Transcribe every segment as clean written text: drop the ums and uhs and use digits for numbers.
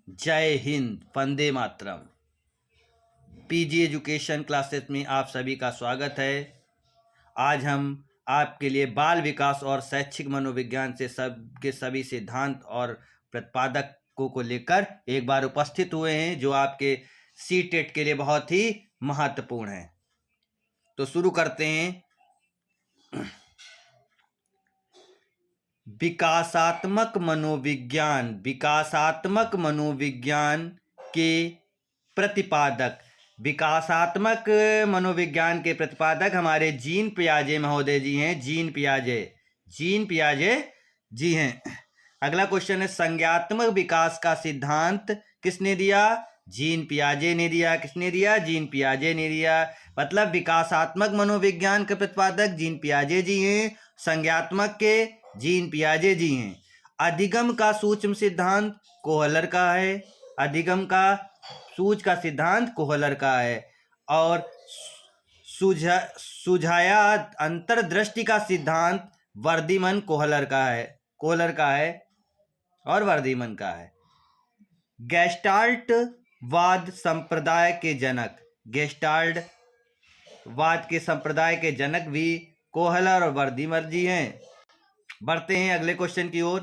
जय Hind, Vande Mataram. PG education classes में आप सभी का स्वागत है। आज हम आपके लिए बाल विकास और शैक्षिक मनोविज्ञान से सभी सिद्धांत और प्रतिपादकों को लेकर एक बार उपस्थित हुए हैं, जो आपके सीटेट के लिए बहुत ही महत्वपूर्ण है। तो शुरू करते हैं। विकासात्मक मनोविज्ञान के प्रतिपादक। विकासात्मक मनोविज्ञान के प्रतिपादक हमारे जीन पियाजे महोदय जी हैं। जीन पियाजे जी हैं। अगला क्वेश्चन है, संज्ञात्मक विकास का सिद्धांत किसने दिया? जीन पियाजे ने दिया। किसने दिया? जीन पियाजे ने दिया। मतलब विकासात्मक मनोविज्ञान के प्रतिपादक जीन पियाजे जी हैं, संज्ञात्मक के जीन पियाजे जी हैं। अधिगम का सूक्ष्म सिद्धांत कोहलर का है। अधिगम का सूझ का सिद्धांत कोहलर का है। और सुझाया अंतर्दृष्टि का सिद्धांत वर्धीमन कोहलर का है और वर्धीमन का है। गेस्टाल्ट वाद संप्रदाय के जनक। गेस्टाल्ट वाद के संप्रदाय के जनक भी कोहलर और वर्धीमन जी हैं। बढ़ते हैं अगले क्वेश्चन की ओर।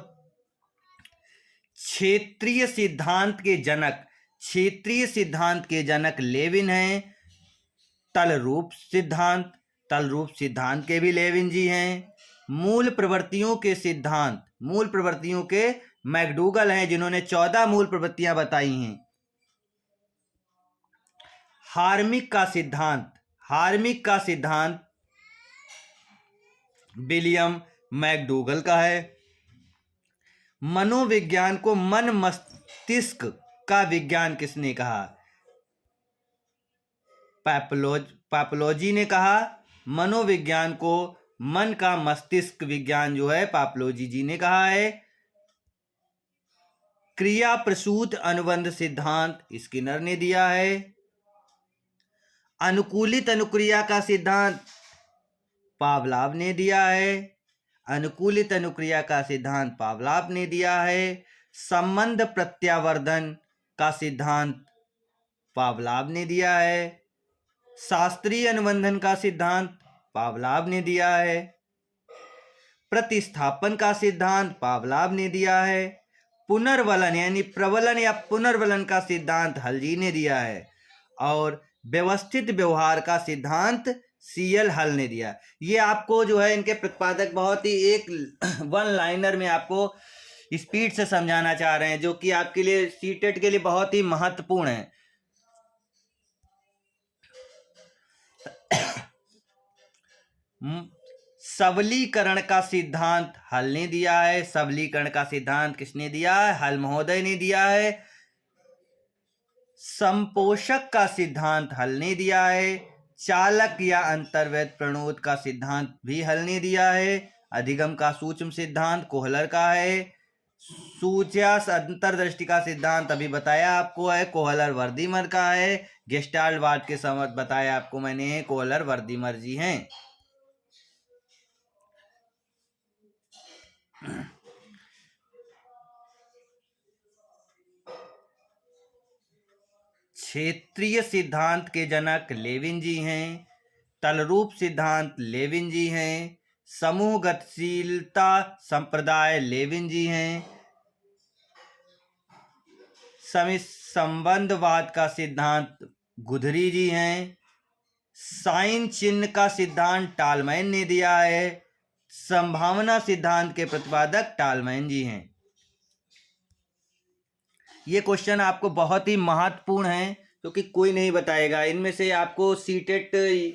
क्षेत्रीय सिद्धांत के जनक लेविन हैं। तल रूप सिद्धांत के भी लेविन जी हैं। मूल प्रवृत्तियों के मैकडूगल हैं, जिन्होंने 14 मूल प्रवृत्तियां बताई हैं। हार्मिक का सिद्धांत विलियम मैकडूगल का है। मनोविज्ञान को मन मस्तिष्क का विज्ञान किसने कहा? पाप्लोजी ने कहा। मनोविज्ञान को मन का मस्तिष्क विज्ञान जो है पाप्लोजी जी ने कहा है। क्रिया प्रसूत अनुबंध सिद्धांत स्किनर ने दिया है। अनुकूलित अनुक्रिया का सिद्धांत पावलाव ने दिया है। संबंध प्रत्यावर्धन का सिद्धांत पावलाव ने दिया है। शास्त्रीय अनुबंधन का सिद्धांत पावलाव ने दिया है। प्रतिस्थापन का सिद्धांत पावलाव ने दिया है। पुनर्वलन यानी प्रवलन या पुनर्वलन का सिद्धांत हल्जी ने दिया है। और व्यवस्थित व्यवहार का सिद्धांत सीएल हल ने दिया। ये आपको जो है इनके प्रतिपादक बहुत ही एक वन लाइनर में आपको स्पीड से समझाना चाह रहे हैं, जो कि आपके लिए सीटेट के लिए बहुत ही महत्वपूर्ण है। सबलीकरण का सिद्धांत हल ने दिया है। सबलीकरण का सिद्धांत किसने दिया है? हल महोदय ने दिया है। संपोषक का सिद्धांत हल ने दिया है। चालक या अंतर्वेद प्रणोद का सिद्धांत भी हल ने दिया है। अधिगम का सूक्ष्म सिद्धांत कोहलर का है। सूच्या अंतर्दृष्टि का सिद्धांत अभी बताया आपको है, कोहलर वर्धीमर का है। गेस्टाल्ट वाद के समझ बताया आपको मैंने, कोहलर वर्धीमर जी हैं। क्षेत्रीय सिद्धांत के जनक लेविन जी हैं। तलरूप सिद्धांत लेविन जी हैं। समूह गतिशीलता संप्रदाय लेविन जी हैं। संबंधवाद का सिद्धांत गुधरी जी हैं। साइन चिन्ह का सिद्धांत टालमैन ने दिया है। संभावना सिद्धांत के प्रतिपादक टालमैन जी हैं। ये क्वेश्चन आपको बहुत ही महत्वपूर्ण है, क्योंकि कोई नहीं बताएगा। इनमें से आपको सीटेट,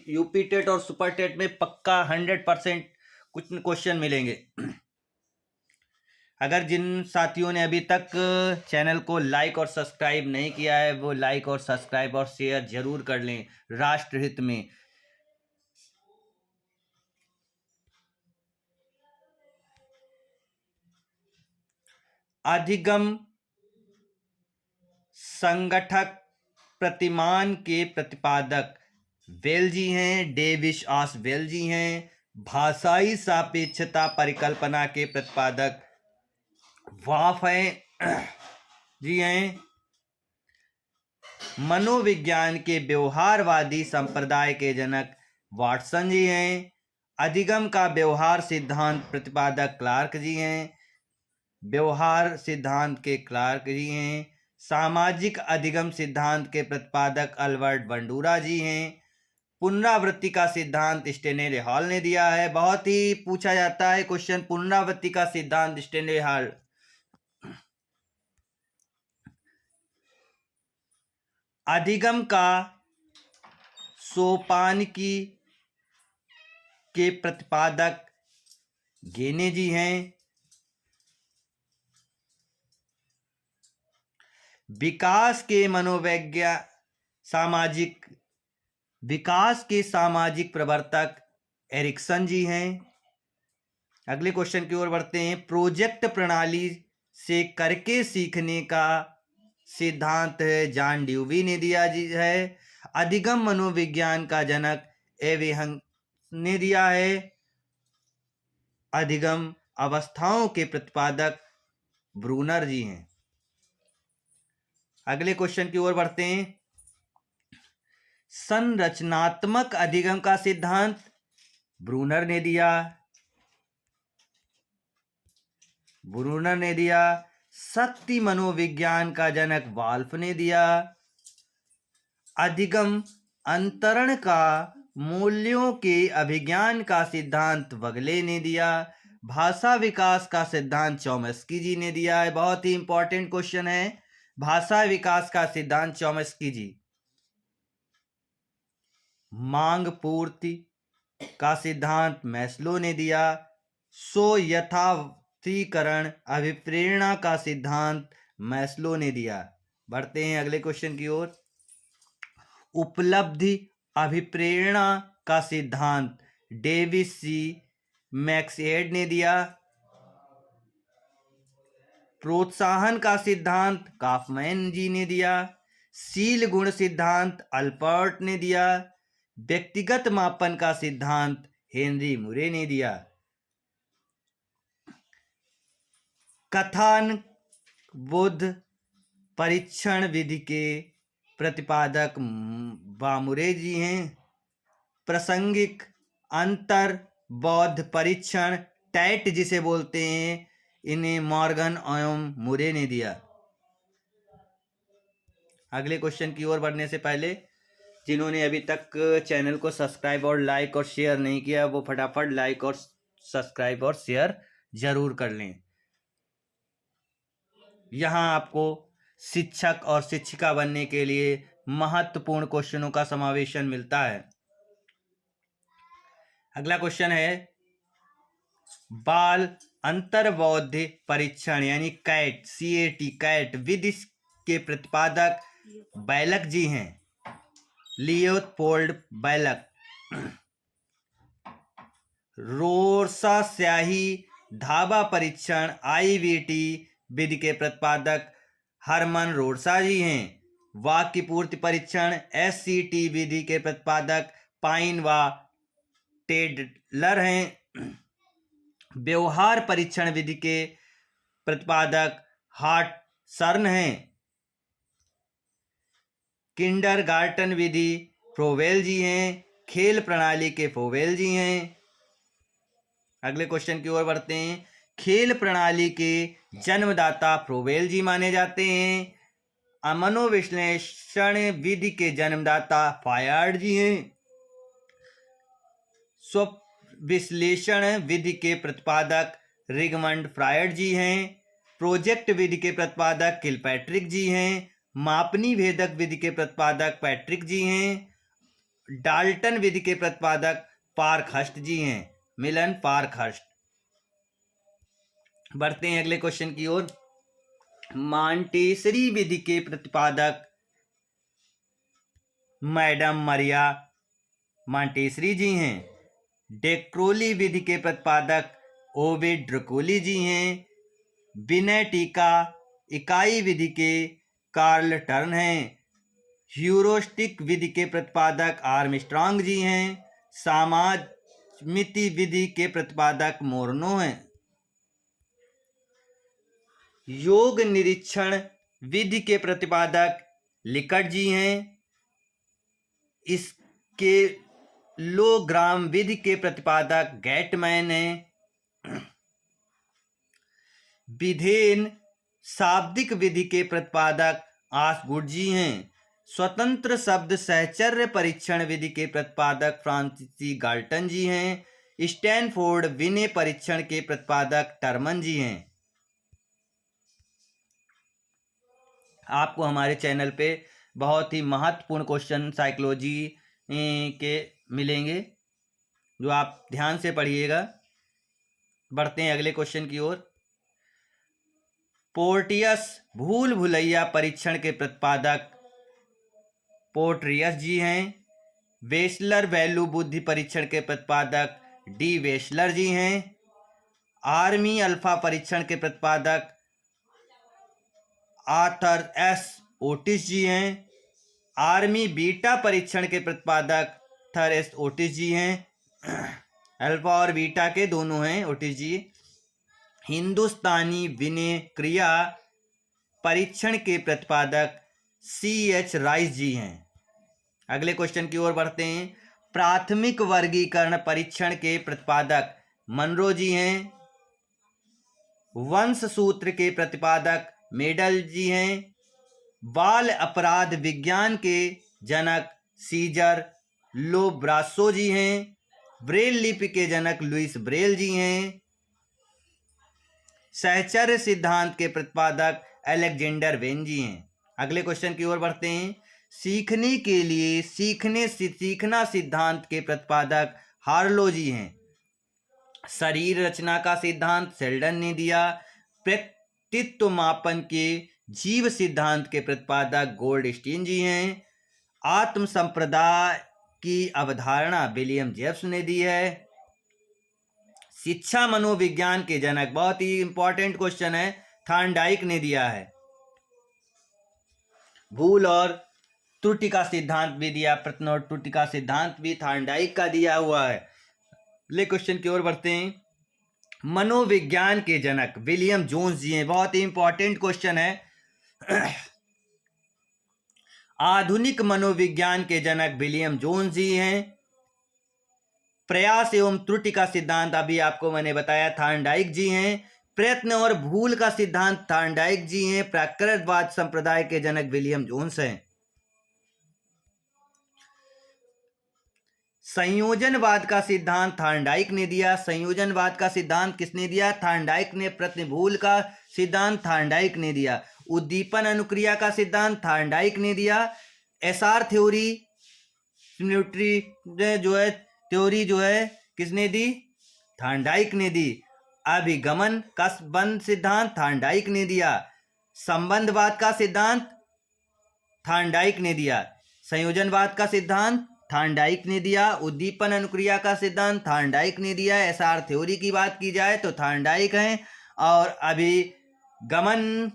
यूपी टेट और सुपर टेट में पक्का 100% कुछ क्वेश्चन मिलेंगे। अगर जिन साथियों ने अभी तक चैनल को लाइक और सब्सक्राइब नहीं किया है, वो लाइक और सब्सक्राइब और शेयर जरूर कर लें राष्ट्रहित में। अधिगम संगठक प्रतिमान के प्रतिपादक वेल जी हैं। डेविस आस वेल जी हैं। भाषाई सापेक्षता परिकल्पना के प्रतिपादक वाफ हैं जी हैं। मनोविज्ञान के व्यवहारवादी संप्रदाय के जनक वाटसन जी हैं। अधिगम का व्यवहार सिद्धांत प्रतिपादक क्लार्क जी हैं। व्यवहार सिद्धांत के क्लार्क जी हैं। सामाजिक अधिगम सिद्धांत के प्रतिपादक अल्बर्ट बंडूरा जी हैं। पुनरावृत्ति का सिद्धांत स्टेनले हॉल ने दिया है। बहुत ही पूछा जाता है क्वेश्चन, पुनरावृत्ति का सिद्धांत स्टेनले हॉल। अधिगम का सोपानकी के प्रतिपादक गेने जी हैं। विकास के सामाजिक प्रवर्तक एरिक्सन जी हैं। अगले क्वेश्चन की ओर बढ़ते हैं। प्रोजेक्ट प्रणाली से करके सीखने का सिद्धांत है जॉन ड्यूवी ने दिया है। अधिगम मनोविज्ञान का जनक एवेहंग ने दिया है। अधिगम अवस्थाओं के प्रतिपादक ब्रूनर जी हैं। अगले क्वेश्चन की ओर बढ़ते हैं। संरचनात्मक अधिगम का सिद्धांत ब्रूनर ने दिया। शक्ति मनोविज्ञान का जनक वाल्फ ने दिया। अधिगम अंतरण का मूल्यों के अभिज्ञान का सिद्धांत वगले ने दिया। भाषा विकास का सिद्धांत चॉम्स्की जी ने दिया है। बहुत ही इंपॉर्टेंट क्वेश्चन है, भाषा विकास का सिद्धांत चॉम्स्की जी। मांग पूर्ति का सिद्धांत मैस्लो ने दिया। सो यथार्थीकरण अभिप्रेरणा का सिद्धांत मैस्लो ने दिया। बढ़ते हैं अगले क्वेश्चन की ओर। उपलब्धि अभिप्रेरणा का सिद्धांत डेविस सी मैक्सएड ने दिया। प्रोत्साहन का सिद्धांत काफमैन जी ने दिया। शील गुण सिद्धांत अल्पर्ट ने दिया। व्यक्तिगत मापन का सिद्धांत हेनरी मुरे ने दिया। कथानक बोध परीक्षण विधि के प्रतिपादक बामुरे जी हैं। प्रासंगिक अंतर बौद्ध परीक्षण टैट जिसे बोलते हैं, इन्हें मॉर्गन एवं मुरे ने दिया। अगले क्वेश्चन की ओर बढ़ने से पहले जिन्होंने अभी तक चैनल को सब्सक्राइब और लाइक और शेयर नहीं किया, वो फटाफट लाइक और सब्सक्राइब और शेयर जरूर कर लें। यहाँ आपको शिक्षक और शिक्षिका बनने के लिए महत्वपूर्ण क्वेश्चनों का समावेशन मिलता है। अगला क्वेश्चन है, बाल अंतर्बौद्धिक परीक्षण यानी कैट विधि के प्रतिपादक बैलक जी हैं। लियोपोल्ड बैलक। रोरसा स्याही धाबा परीक्षण IVT विधि के प्रतिपादक हरमन रोरसा जी हैं। वाक्य पूर्ति परीक्षण SCT विधि के प्रतिपादक पाइन व टेडलर हैं। व्यवहार परीक्षण विधि के प्रतिपादक हार्टसर्न हैं। किंडरगार्टन विधि फ्रोवेल जी हैं। खेल प्रणाली के फ्रोवेल जी हैं। अगले क्वेश्चन की ओर बढ़ते हैं। खेल प्रणाली के जन्मदाता फ्रोवेल जी माने जाते हैं। मनोविश्लेषण विधि के जन्मदाता फायर्ड जी हैं। स्व विश्लेषण विधि के प्रतिपादक रिगमंड फ्रायड जी हैं। प्रोजेक्ट विधि के प्रतिपादक किलपैट्रिक जी हैं। मापनी भेदक विधि के प्रतिपादक पैट्रिक जी हैं। डाल्टन विधि के प्रतिपादक पार्कहर्स्ट जी हैं, मिलन पार्कहर्स्ट। बढ़ते हैं अगले क्वेश्चन की ओर। मॉन्टेसरी विधि के प्रतिपादक मैडम मरिया मॉन्टेसरी जी हैं। डेक्रोली विधि के प्रतिपादक ओविड ड्रकोली जी हैं। विनय टीका इकाई विधि के कार्ल टर्न हैं। ह्यूरिस्टिक विधि के प्रतिपादक आर्मस्ट्रांग जी हैं। समाजमिति विधि के प्रतिपादक मोर्नो हैं। योग निरीक्षण विधि के प्रतिपादक लिकट जी हैं। इसके लोग्राम विधि के प्रतिपादक गेटमैन हैं। विधेन शाब्दिक विधि के प्रतिपादक आसगुड जी हैं। स्वतंत्र शब्द सहचर्य परीक्षण विधि के प्रतिपादक फ्रांसीसी गाल्टन जी हैं। स्टैनफोर्ड विनय परीक्षण के प्रतिपादक टर्मन जी हैं। आपको हमारे चैनल पे बहुत ही महत्वपूर्ण क्वेश्चन साइकोलॉजी के मिलेंगे, जो आप ध्यान से पढ़िएगा। बढ़ते हैं अगले क्वेश्चन की ओर। पोर्टियस भूल भुलैया परीक्षण के प्रतिपादक पोर्ट्रियस जी हैं। वेस्लर वैल्यू बुद्धि परीक्षण के प्रतिपादक डी वेस्लर जी हैं। आर्मी अल्फा परीक्षण के प्रतिपादक आर्थर एस ओटिस जी हैं। आर्मी बीटा परीक्षण के प्रतिपादक थर एस ओटिस जी हैं। अल्फा और बीटा के दोनों हैं ओटिस जी। हिंदुस्तानी विनय क्रिया परीक्षण के प्रतिपादक सी एच राइस जी हैं। अगले क्वेश्चन की ओर बढ़ते हैं। प्राथमिक वर्गीकरण परीक्षण के प्रतिपादक मनरो जी हैं। वंश सूत्र के प्रतिपादक मेडल जी हैं। बाल अपराध विज्ञान के जनक सीजर लोब्रासो जी हैं। ब्रेल लिपि के जनक लुइस ब्रेल जी हैं। सहचर्य सिद्धांत के प्रतिपादक अलेक्जेंडर वेन जी हैं। अगले क्वेश्चन की ओर बढ़ते हैं। सीखने के लिए सीखना सिद्धांत के प्रतिपादक हार्लो जी हैं। शरीर रचना का सिद्धांत सेल्डन ने दिया। व्यक्तित्व मापन के जीव सिद्धांत के प्रतिपादक गोल्डस्टीन जी हैं। आत्म संप्रदाय की अवधारणा विलियम जेम्स ने दी है। शिक्षा मनोविज्ञान के जनक, बहुत ही इंपॉर्टेंट क्वेश्चन है, थॉर्नडाइक ने दिया है। भूल और त्रुटि का सिद्धांत भी दिया, प्रश्न और त्रुटि का सिद्धांत भी थॉर्नडाइक का दिया हुआ है। अगले क्वेश्चन की ओर बढ़ते हैं। मनोविज्ञान के जनक विलियम जोन्स जी हैं। बहुत ही इंपॉर्टेंट क्वेश्चन है। आधुनिक मनोविज्ञान के जनक विलियम जोन्स जी हैं। प्रयास एवं त्रुटि का सिद्धांत अभी आपको मैंने बताया, थॉर्नडाइक जी हैं। प्रयत्न और भूल का सिद्धांत थॉर्नडाइक जी हैं। प्राकृतवाद संप्रदाय के जनक विलियम जोन्स हैं। संयोजनवाद का सिद्धांत थॉर्नडाइक ने दिया। संयोजनवाद का सिद्धांत किसने दिया? थॉर्नडाइक ने। प्रतिभूल का सिद्धांत थॉर्नडाइक ने दिया। उद्दीपन अनुक्रिया का सिद्धांत थॉर्नडाइक ने दिया। एसआर थ्योरी जो है किसने दी? थॉर्नडाइक ने दी। अभिगमन का बंध सिद्धांत थॉर्नडाइक ने दिया। संबंधवाद का सिद्धांत थॉर्नडाइक ने दिया। संयोजनवाद का सिद्धांत थॉर्नडाइक ने दिया। उद्दीपन अनुक्रिया का सिद्धांत थॉर्नडाइक ने दिया। एसआर थ्योरी की बात की जाए तो थॉर्नडाइक हैं, और अभिगमन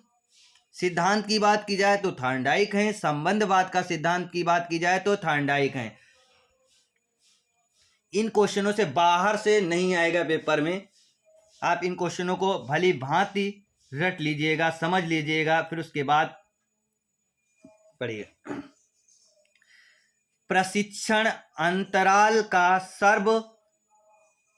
सिद्धांत की बात की जाए तो थॉर्नडाइक हैं। संबंधवाद का सिद्धांत की बात की जाए तो थॉर्नडाइक हैं। इन क्वेश्चनों से बाहर से नहीं आएगा पेपर में। आप इन क्वेश्चनों को भली भांति रट लीजिएगा, समझ लीजिएगा, फिर उसके बाद पढ़िए। प्रशिक्षण अंतराल का सर्व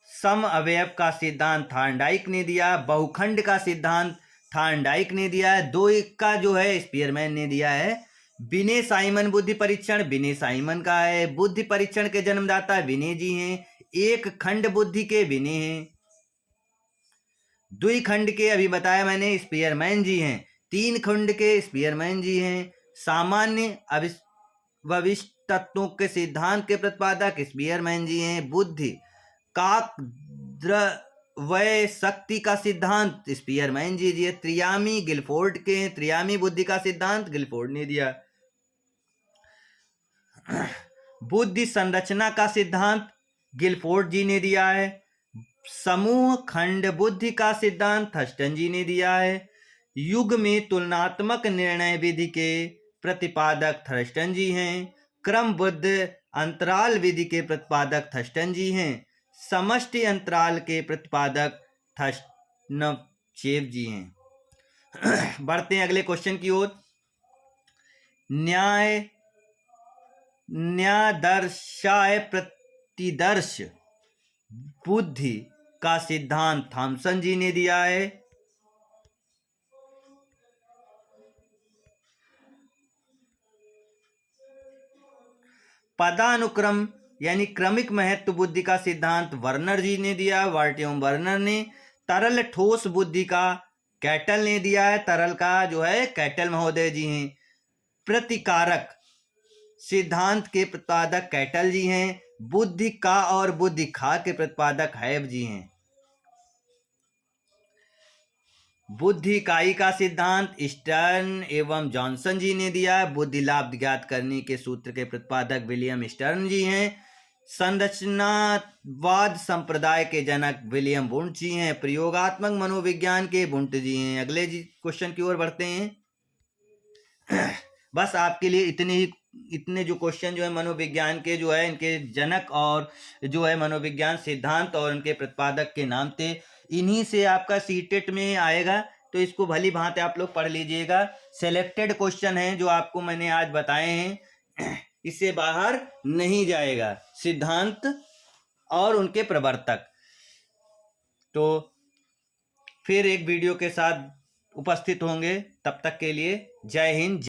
सम अवयव का सिद्धांत थॉर्नडाइक ने दिया। बहुखंड का सिद्धांत थॉर्नडाइक ने दिया है। दो एक का जो है स्पीयरमैन ने दिया है। विनय साइमन बुद्धि परीक्षण विनय साइमन का है। बुद्धि परीक्षण के जन्मदाता विनय जी हैं। एक खंड बुद्धि के विनय हैं। द्विखंड के अभी बताया मैंने स्पीयरमैन जी हैं। तीन खंड के स्पीयरमैन जी हैं। सामान्य भविष्य तत्वों के सिद्धांत के प्रतिपादक स्पीयरमैन जी हैं। बुद्धि काक द्रव्य शक्ति का सिद्धांत स्पीयरमैन जी है। त्रियामी गिलफोर्ड के हैं। त्रियामी बुद्धि का सिद्धांत गिलफोर्ड ने दिया। बुद्धि संरचना का सिद्धांत गिलफोर्ड जी ने दिया है। समूह खंड बुद्धि का सिद्धांत थर्स्टन जी ने दिया है। युग में तुलनात्मक निर्णय विधि के प्रतिपादक थर्स्टन जी हैं। क्रमबद्ध अंतराल विधि के प्रतिपादक थर्स्टन जी हैं। समष्टि अंतराल के प्रतिपादक थर्स्टनचेव जी हैं। बढ़ते हैं अगले क्वेश्चन की ओर। न्याय न्यादर्शाय प्रतिदर्श बुद्धि का सिद्धांत थॉमसन जी ने दिया है। पदानुक्रम यानी क्रमिक महत्व बुद्धि का सिद्धांत वर्नर जी ने दिया, वर्टियम वर्नर ने। तरल ठोस बुद्धि का कैटल ने दिया है, तरल का जो है कैटल महोदय जी हैं। प्रतिकारक सिद्धांत के प्रतिपादक कैटल जी हैं। बुद्धि का और बुद्धि खा के प्रतिपादक हैब जी हैं। बुद्धि इकाई का सिद्धांत स्टर्न एवं जॉनसन जी ने दिया है। बुद्धि लाभ ज्ञात करने के सूत्र के प्रतिपादक विलियम स्टर्न जी हैं। संरचनावाद संप्रदाय के जनक विलियम वुंट जी हैं। प्रयोगात्मक मनोविज्ञान के वुंट जी हैं। अगले जी क्वेश्चन की ओर बढ़ते हैं। बस आपके लिए इतने जो क्वेश्चन जो है मनोविज्ञान के जो है इनके जनक और जो है मनोविज्ञान सिद्धांत और उनके प्रतिपादक के नाम थे। इन्हीं से आपका सीटेट में आएगा, तो इसको भली भांति आप लोग पढ़ लीजिएगा। सेलेक्टेड क्वेश्चन हैं जो आपको मैंने आज बताए हैं, इससे बाहर नहीं जाएगा सिद्धांत और उनके प्रवर्तक। तो फिर एक वीडियो के साथ उपस्थित होंगे, तब तक के लिए जय हिंद।